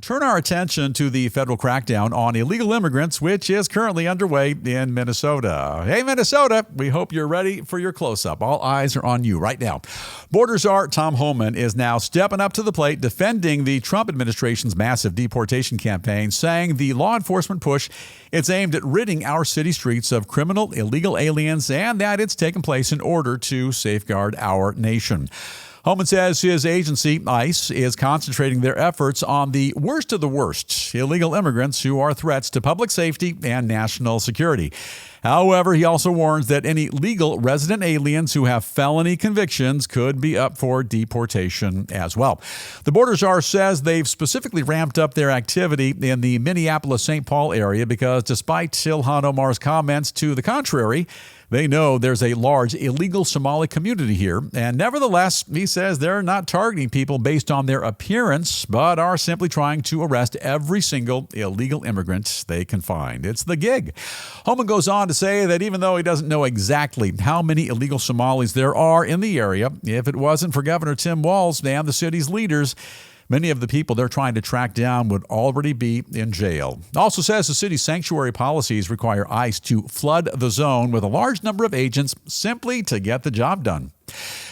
turn our attention to the federal crackdown on illegal immigrants, which is currently underway in Minnesota. Hey, Minnesota, we hope you're ready for your close-up. All eyes are on you right now. Border czar Tom Homan is now stepping up to the plate, defending the Trump administration's massive deportation campaign, saying the law enforcement push it's aimed at ridding our city streets of criminal illegal aliens and that it's taken place in order to safeguard our nation. Homan says his agency, ICE, is concentrating their efforts on the worst of the worst, illegal immigrants who are threats to public safety and national security. However, he also warns that any legal resident aliens who have felony convictions could be up for deportation as well. The border czar says they've specifically ramped up their activity in the Minneapolis-St. Paul area because despite Ilhan Omar's comments to the contrary, they know there's a large illegal Somali community here. And nevertheless, he says they're not targeting people based on their appearance, but are simply trying to arrest every single illegal immigrant they can find. It's the gig. Homan goes on to say that even though he doesn't know exactly how many illegal Somalis there are in the area, if it wasn't for Governor Tim Walz and the city's leaders, many of the people they're trying to track down would already be in jail. Also says the city's sanctuary policies require ICE to flood the zone with a large number of agents simply to get the job done.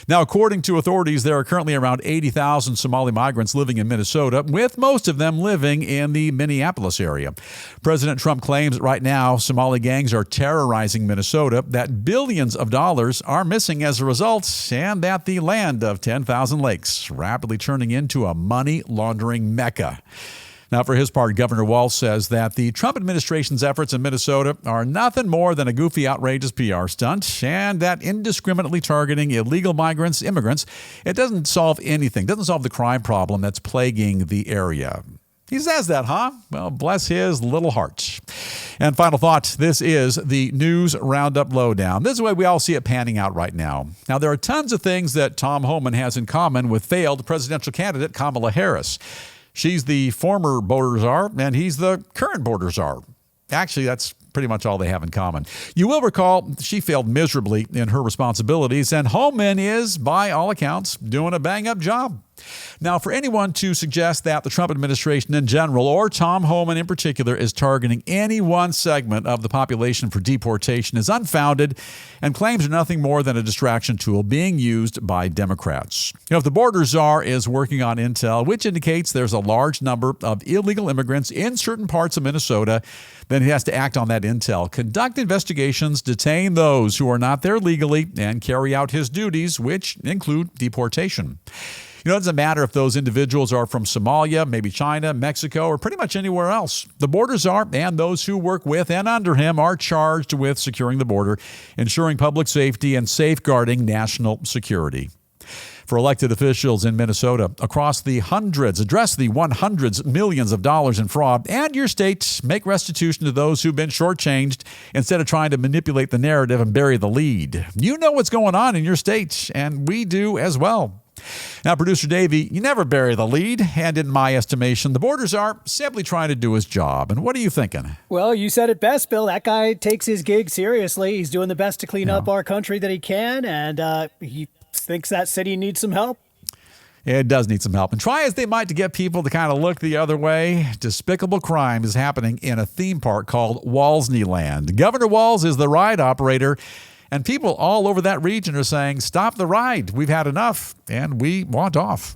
Now, according to authorities, there are currently around 80,000 Somali migrants living in Minnesota, with most of them living in the Minneapolis area. President Trump claims right now Somali gangs are terrorizing Minnesota, that billions of dollars are missing as a result, and that the land of 10,000 lakes rapidly turning into a money laundering mecca. Now, for his part, Governor Walz says that the Trump administration's efforts in Minnesota are nothing more than a goofy, outrageous PR stunt, and that indiscriminately targeting illegal immigrants, it doesn't solve anything, doesn't solve the crime problem that's plaguing the area. He says that, huh? Well, bless his little heart. And final thought, this is the News Roundup Lowdown. This is the way we all see it panning out right now. Now, there are tons of things that Tom Homan has in common with failed presidential candidate Kamala Harris. She's the former border czar, and he's the current border czar. Actually, that's pretty much all they have in common. You will recall she failed miserably in her responsibilities, and Homan is, by all accounts, doing a bang-up job. Now, for anyone to suggest that the Trump administration in general, or Tom Homan in particular, is targeting any one segment of the population for deportation is unfounded and claims are nothing more than a distraction tool being used by Democrats. If the border czar is working on intel, which indicates there's a large number of illegal immigrants in certain parts of Minnesota, then he has to act on that intel, conduct investigations, detain those who are not there legally, and carry out his duties, which include deportation. It doesn't matter if those individuals are from Somalia, maybe China, Mexico, or pretty much anywhere else. The border czar and those who work with and under him are charged with securing the border, ensuring public safety, and safeguarding national security. For elected officials in Minnesota, across the hundreds, address the hundreds millions of dollars in fraud, and your state make restitution to those who've been shortchanged instead of trying to manipulate the narrative and bury the lead. You know what's going on in your state, and we do as well. Now, Producer Davey, you never bury the lead, and in my estimation, the border czar simply trying to do his job. And what are you thinking? Well, you said it best, Bill. That guy takes his gig seriously. He's doing the best to clean up our country that he can, and he thinks that city needs some help. It does need some help. And try as they might to get people to kind of look the other way, despicable crime is happening in a theme park called Walsneyland. Governor Walz is the ride operator, and people all over that region are saying, stop the ride. We've had enough, and we want off.